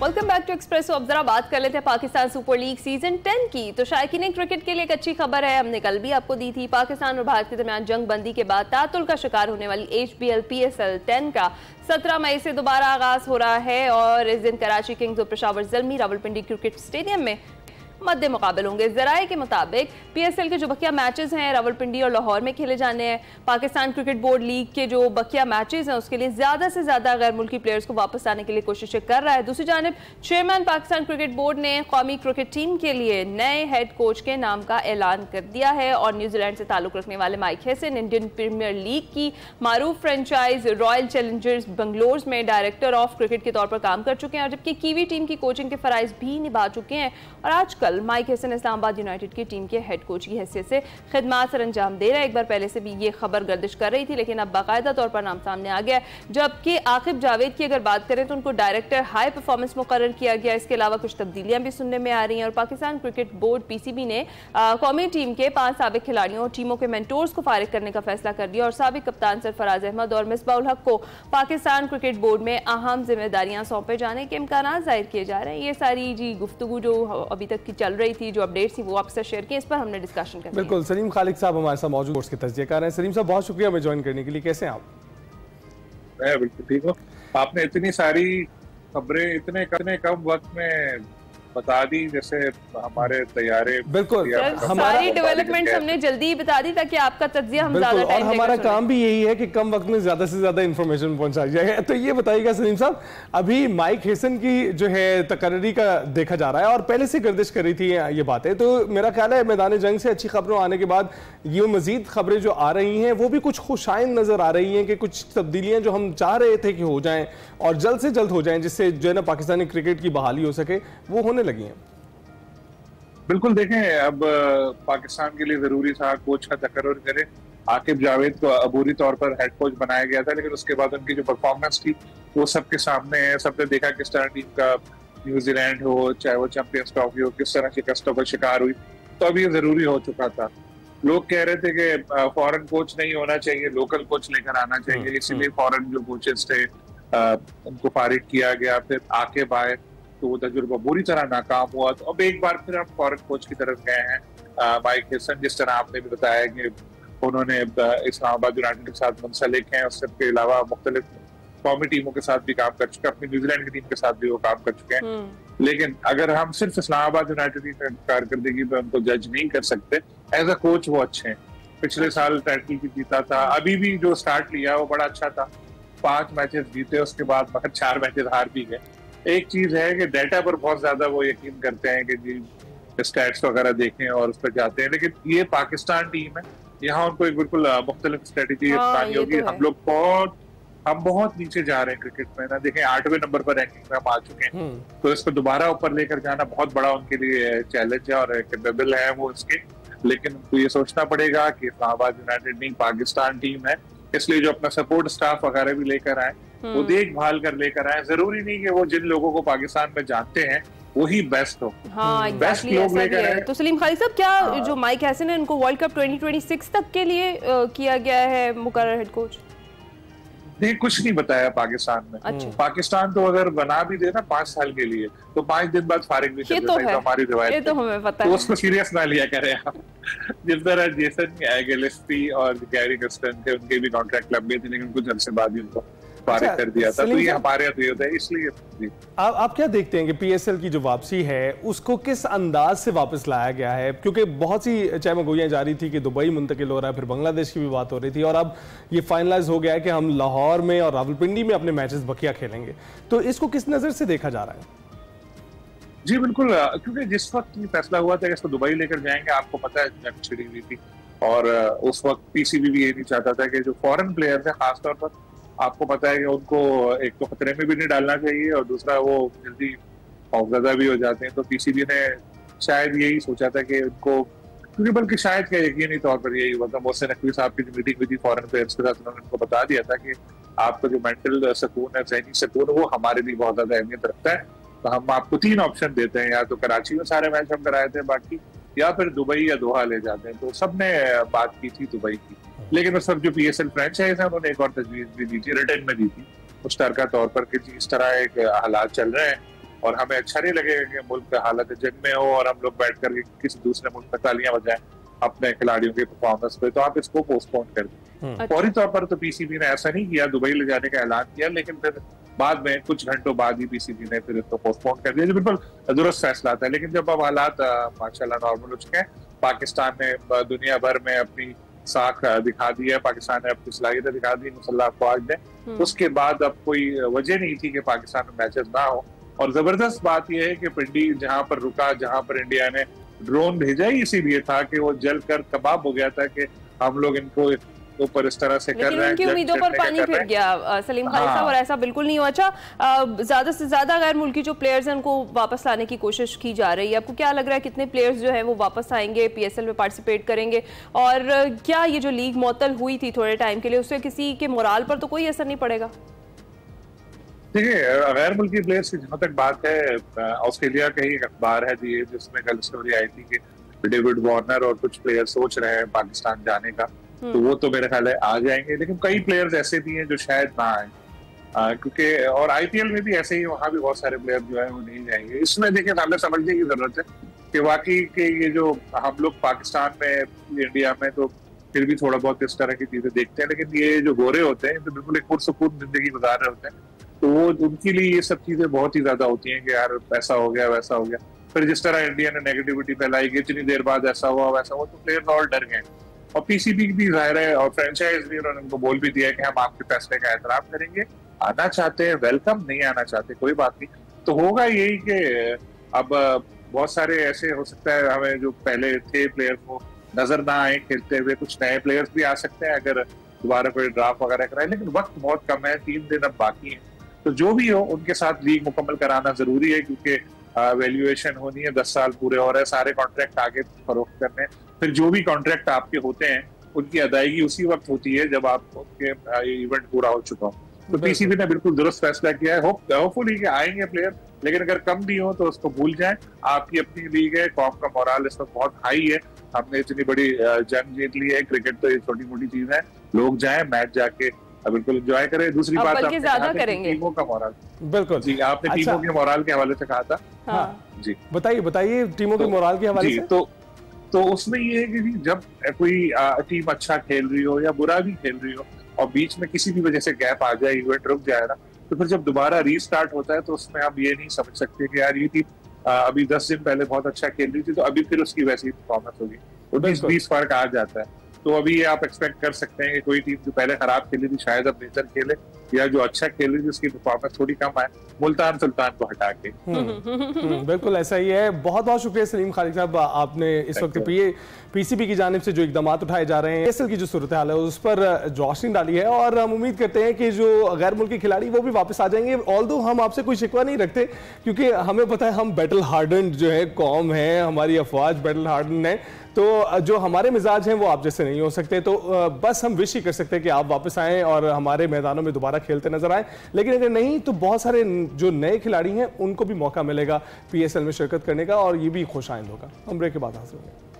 Welcome back to espresso. अब जरा बात कर लेते हैं पाकिस्तान सुपर लीग सीजन 10 की। तो शायकीन क्रिकेट के लिए एक अच्छी खबर है, हमने कल भी आपको दी थी। पाकिस्तान और भारत के दरमियान जंग बंदी के बाद तातुल का शिकार होने वाली HBL PSL 10 का 17 मई से दोबारा आगाज हो रहा है और इस दिन कराची किंग्स और पेशावर ज़ल्मी रावलपिंडी क्रिकेट स्टेडियम में मद्दे मुकाबल होंगे। जराए के मुताबिक PSL के जो बकिया मैचेस हैं रावलपिंडी और लाहौर में खेले जाने हैं। पाकिस्तान क्रिकेट बोर्ड लीग के जो बकिया मैचेस हैं उसके लिए ज़्यादा से ज़्यादा गैर मुल्की प्लेयर्स को वापस आने के लिए कोशिशें कर रहा है। दूसरी जानिब चेयरमैन पाकिस्तान क्रिकेट बोर्ड ने कौमी क्रिकेट टीम के लिए नए हेड कोच के नाम का ऐलान कर दिया है और न्यूजीलैंड से ताल्लुक रखने वाले Mike Hesson Indian Premier League की मारूफ फ्रेंचाइज रॉयल चैलेंजर्स बंगलोर में डायरेक्टर ऑफ क्रिकेट के तौर पर काम कर चुके हैं और जबकि कीवी टीम की कोचिंग के फराइज भी निभा चुके हैं और आजकल माइक हेसन इस्लामाबाद यूनाइटेड की टीम के हेड कोच की हैसियत से खिदमत सर अंजाम दे रहे हैं। एक बार पहले से भी ये खबर गर्दिश कर रही थी लेकिन अब बाकायदा तौर पर नाम सामने आ गया। जबकि आकिब जावेद की अगर बात करें तो उनको डायरेक्टर हाई परफॉर्मेंस मुकर्रर किया गया। इसके अलावा कुछ तब्दीलियां भी सुनने में आ रही हैं और पाकिस्तान क्रिकेट बोर्ड PCB ने कौमी टीम के 5 साबिक खिलाड़ियों और टीमों के मेंटोर्स को फारिग करने का फैसला कर दिया और साबिक कप्तान सरफराज अहमद और मिसबाउल हक को पाकिस्तान क्रिकेट बोर्ड में अहम जिम्मेदारियां सौंपे जाने के इम्कान जाहिर किए जा रहे हैं। ये सारी जी गुफ्तगू जो अभी तक की चल रही थी, जो अपडेट थी, वो आपसे शेयर की, इस पर हमने डिस्कशन कर। बिल्कुल, सलीम खालिक साहब हमारे साथ मौजूद कोर्स के तज्जिए कर रहे हैं। सलीम साहब बहुत शुक्रिया हमें ज्वाइन करने के लिए। कैसे हैं आप? मैं बिल्कुल ठीक हूँ। आपने इतनी सारी खबरें इतने कम वक्त में बता दी जैसे हमारे तैयारे। बिल्कुल, सारी डेवलपमेंट्स हमने जल्दी ही बता दी ताकि आपका तज्जिया हम ज्यादा टाइम और हमारा काम भी यही है कि कम वक्त में ज्यादा से ज्यादा इंफॉर्मेशन पहुंचाई जाए। तो ये बताइएगा सलीम साहब, अभी माइक हेसन की जो है तकर्री का देखा जा रहा है और पहले से गर्दिश कर रही थी ये बातें, तो मेरा ख्याल है मैदान जंग से अच्छी खबरों आने के बाद ये मजीद खबरें जो आ रही हैं वो भी कुछ खुशाइन नजर आ रही हैं कि कुछ तब्दीलियां जो हम चाह रहे थे कि हो जाएं और जल्द से जल्द हो जाएं जिससे जो है ना पाकिस्तानी क्रिकेट की बहाली हो सके, वो होने लगी हैं। बिल्कुल, देखें अब पाकिस्तान के लिए जरूरी था कोच का तकर्रुर करें। आकिब जावेद को अबूरी तौर पर हेड कोच बनाया गया था लेकिन उसके बाद उनकी जो परफॉर्मेंस थी वो सबके सामने है। सबने देखा किस तरह टीम का न्यूजीलैंड हो चाहे वो चैंपियंस ट्रॉफी हो किस तरह शिकस्तों का शिकार हुई। तो अब ये जरूरी हो चुका था। लोग कह रहे थे कि फॉरेन कोच नहीं होना चाहिए, लोकल कोच लेकर आना चाहिए, इसीलिए फॉरेन जो कोचेस थे उनको फारिग किया गया। फिर आकिब आए तो वो तजुर्बा बुरी तरह नाकाम हुआ। तो अब एक बार फिर हम फॉरेन कोच की तरफ गए हैं। माइक हेसन, जिस तरह आपने भी बताया कि उन्होंने इस्लामाबाद यूनाइटेड के साथ मुंसलिक हैं, उसके अलावा मुख्तलिफ कौमी टीमों के साथ भी काम कर चुके हैं, अपनी न्यूजीलैंड की टीम के साथ भी वो काम कर चुके हैं। लेकिन अगर हम सिर्फ इस्लामाबाद यूनाइटेड की कारकर्दगी पे उनको जज नहीं कर सकते, एज अ कोच वो अच्छे हैं। पिछले साल टाइटल भी जीता था, अभी भी जो स्टार्ट लिया वो बड़ा अच्छा था। 5 मैचेस जीते, उसके बाद मगर 4 मैचेस हार भी गए। एक चीज है कि डेटा पर बहुत ज्यादा वो यकीन करते हैं कि जी स्टैट्स वगैरह देखें और उस पर जाते हैं, लेकिन ये पाकिस्तान टीम है, यहाँ उनको एक बिल्कुल मुख्तलिफ स्ट्रेटेजी अपनानी होगी। हम बहुत नीचे जा रहे हैं क्रिकेट में ना, देखें 8वें नंबर पर रैंकिंग में हम आ चुके हैं, तो इसको दोबारा ऊपर लेकर जाना बहुत बड़ा उनके लिए चैलेंज है और कैपेबल है वो इसके। लेकिन उनको ये सोचना पड़ेगा कि इस्लामाबाद यूनाइटेड नहीं पाकिस्तान टीम है, इसलिए जो अपना सपोर्ट स्टाफ वगैरह भी लेकर आए वो देखभाल कर लेकर आए। जरूरी नहीं कि वो जिन लोगों को पाकिस्तान में जानते हैं वही बेस्ट हो। हाँ, बेस्ट लोग लेकर आए। तो सलीम खालिक साहब, क्या जो माइक हेसन है उनको वर्ल्ड कप 2026 तक के लिए किया गया है मुकर्रर हेड कोच? नहीं, कुछ नहीं बताया पाकिस्तान में। अच्छा। पाकिस्तान तो अगर बना भी दे ना 5 साल के लिए तो 5 दिन बाद फारिग भी कर देता है, तो हमारी रिवायत, ये तो हमें पता है। तो उसको सीरियस ना लिया करें आप। जिस तरह जेसन गिलेस्पी और गैरी कर्स्टन थे, उनके भी कॉन्ट्रैक्ट लंबे थे लेकिन कुछ अर्से बाद ही उनको फारिग कर दिया था। तो ये हमारे यहाँ होता है, इसलिए आप क्या देखते हैं कि PSL की जो वापसी है उसको किस अंदाज से वापस लाया गया है? क्योंकि बहुत सी चहमगोइयां जारी थी कि दुबई मुंतकिल हो रहा है, फिर बांग्लादेश की भी बात हो रही थी और अब ये फाइनलाइज हो गया है कि हम लाहौर में और रावलपिंडी में अपने मैचेस बकिया खेलेंगे। तो इसको किस नजर से देखा जा रहा है? जी बिल्कुल, क्योंकि जिस वक्त ये फैसला हुआ था कि इसको दुबई लेकर जाएंगे, आपको पता है जंग छिड़ी हुई थी और उस वक्त PCB भी ये नहीं चाहता था कि जो फॉरेन प्लेयर्स है खासतौर पर, आपको पता है कि उनको एक तो खतरे में भी नहीं डालना चाहिए और दूसरा वो जल्दी खौफजदा भी हो जाते हैं। तो PCB ने शायद यही सोचा था कि उनको, क्योंकि बल्कि शायद क्या यकीनी तौर पर यही हुआ था, मोहसिन नकवी साहब की जो मीटिंग हुई थी फॉरेन प्लेयर्स के साथ, उन्होंने उनको बता दिया था कि आपका जो मेंटल सुकून है, ज़हनी सुकून है, वो हमारे लिए बहुत ज्यादा अहमियत रखता है। तो हम आपको 3 ऑप्शन देते हैं, या तो कराची में सारे मैच हम कराए थे बाकी, या फिर दुबई या दोहा ले जाते हैं। तो सबने बात की थी दुबई की, लेकिन उस वक्त जो PSL फ्रेंचाइज है उन्होंने एक और तजवीज भी दी थी, रिटर्न में दी थी मुश्तरका तौर पर कि इस तरह एक हालात चल रहे हैं और हमें अच्छा नहीं लगेगा कि मुल्क का हालत जंग में हो और हम लोग बैठ कर किसी दूसरे मुल्क में तालियां बजाएं अपने खिलाड़ियों के परफॉर्मेंस पे, तो आप इसको पोस्टपोन कर दें। फौरी तौर पर तो पीसीबी ने ऐसा नहीं किया, दुबई ले जाने का ऐलान किया, लेकिन फिर बाद में कुछ घंटों बाद ही पीसीबी ने फिर इसको पोस्टपोन कर दिया, जो बिल्कुल दुरुस्त फैसला था। लेकिन जब अब हालात माशाल्लाह नॉर्मल हो चुके हैं, पाकिस्तान ने दुनिया भर में अपनी साख दिखा दी है, पाकिस्तान ने अपनी सलाहियत दिखा दी मुसल्लह अफवाज ने, उसके बाद अब कोई वजह नहीं थी कि पाकिस्तान में मैचेस ना हो। और जबरदस्त बात यह है कि पिंडी जहां पर रुका, जहां पर इंडिया ने ड्रोन भेजा ही इसीलिए था कि वो जल कर कबाब हो गया था कि हम लोग इनको ऊपर इस तरह से कर रहे हैं, उनकी उम्मीदों पर पानी फिर गया सलीम खालिद साहब, और ऐसा बिल्कुल नहीं हुआ। अच्छा, ज्यादा से ज्यादा गैर मुल्की जो प्लेयर्स हैं उनको वापस लाने की कोशिश की जा रही है, आपको क्या लग रहा है कितने प्लेयर्स जो है वो वापस आएंगे, पीएसएल में पार्टिसिपेट करेंगे, और क्या ये जो लीग मुअत्तल हुई थी थोड़े टाइम के लिए, उससे किसी के मोराल पर तो कोई असर नहीं पड़ेगा? देखिए, गैर मुल्की प्लेयर्स की जहां तक बात है, ऑस्ट्रेलिया का ही एक अखबार है जिसमें कल स्टोरी आई थी कि डेविड वार्नर और कुछ प्लेयर सोच रहे हैं पाकिस्तान जाने का, तो वो तो मेरे ख्याल है आ जाएंगे, लेकिन कई प्लेयर्स ऐसे भी हैं जो शायद ना आए, क्योंकि और आईपीएल में भी ऐसे ही, वहां भी बहुत सारे प्लेयर जो है वो नहीं जाएंगे। इसमें देखिए हमें समझने की जरूरत है कि वाकई के ये जो हम लोग पाकिस्तान में, इंडिया में तो फिर भी थोड़ा बहुत इस तरह की चीजें देखते हैं, लेकिन ये जो गोरे होते हैं तो बिल्कुल एक पुरसुकून जिंदगी गुजार रहे होते हैं, तो वो उनके लिए ये सब चीजें बहुत ही ज्यादा होती हैं कि यार ऐसा हो गया वैसा हो गया। फिर जिस तरह इंडिया ने नेगेटिविटी फैलाई कि इतनी देर बाद ऐसा हुआ वैसा हुआ, तो प्लेयर्स और डर गए। और पीसीबी भी जाहिर है और फ्रेंचाइज भी, उन्होंने उनको बोल भी दिया है कि हम आपके फैसले का एहतराम करेंगे, आना चाहते हैं वेलकम, नहीं आना चाहते कोई बात नहीं। तो होगा यही कि अब बहुत सारे ऐसे हो सकता है हमें जो पहले थे प्लेयर्स वो नजर ना आए खेलते हुए, कुछ नए प्लेयर्स भी आ सकते हैं अगर दोबारा कोई ड्राफ्ट वगैरह कराए, लेकिन वक्त बहुत कम है, 3 दिन अब बाकी है। तो जो भी हो उनके साथ लीग मुकम्मल कराना जरूरी है, क्योंकि वैल्यूएशन होनी है, 10 साल पूरे हो रहे हैं, सारे कॉन्ट्रैक्ट आगे फरोख्त करने, फिर जो भी कॉन्ट्रैक्ट आपके होते हैं उनकी अदायगी उसी वक्त होती है जब आप उनके इवेंट पूरा हो चुका हो। तो पीसीबी ने बिल्कुल दुरुस्त फैसला किया है। होपफुली कि आएंगे प्लेयर, लेकिन अगर कम भी हो तो उसको भूल जाएं, आपकी अपनी लीग है, कौम का मोराल इस वक्त बहुत हाई है, हमने इतनी बड़ी जंग जीत ली है, क्रिकेट तो ये छोटी मोटी चीज है, लोग जाएं मैच जाके बिल्कुल एंजॉय करें। दूसरी बात बल्कि ज्यादा करेंगे टीमों का मोराल, बिल्कुल जी आपने टीमों के मोराल के हवाले से कहा था। हाँ। जी बताइए टीमों के मोराल के हवाले से। तो उसमें ये है कि जब कोई टीम अच्छा खेल रही हो या बुरा भी खेल रही हो और बीच में किसी भी वजह से गैप आ जाए, इवेंट रुक जाए ना, तो फिर जब दोबारा रीस्टार्ट होता है तो उसमें आप ये नहीं समझ सकते कि यार ये टीम अभी 10 दिन पहले बहुत अच्छा खेल रही थी तो अभी फिर उसकी वैसी परफॉर्मेंस होगी, 19-20 फर्क आ जाता है। तो अभी ये आप एक्सपेक्ट कर सकते हैं कि कोई टीम जो पहले खराब खेली थी शायद अब बेहतर खेले, या जो अच्छा खेल रही थी उसकी परफॉर्मेंस थोड़ी कम आए, मुल्तान सुल्तान को हटा के। बिल्कुल ऐसा ही है। बहुत बहुत शुक्रिया सलीम खालिद साहब, आपने इस वक्त पीसीबी की जानिब से जो इकदाम उठाए जा रहे हैं, पीएसएल की जो सूरत हाल है उस पर रोशनी डाली है, और हम उम्मीद करते हैं कि जो गैर मुल्की खिलाड़ी वो भी वापस आ जाएंगे। ऑल्दो हम आपसे कोई शिकवा नहीं रखते, क्योंकि हमें पता है हम बैटल हार्डन जो है कौम है, हमारी अफवाज बैटल हार्डन है, तो जो हमारे मिजाज हैं वो आप जैसे नहीं हो सकते। तो बस हम विश ही कर सकते हैं कि आप वापस आएँ और हमारे मैदानों में दोबारा खेलते नजर आए। लेकिन अगर नहीं तो बहुत सारे जो नए खिलाड़ी हैं उनको भी मौका मिलेगा पीएसएल में शिरकत करने का, और ये भी खुश आइंद होगा। हम ब्रेक के बाद हाजिर होंगे।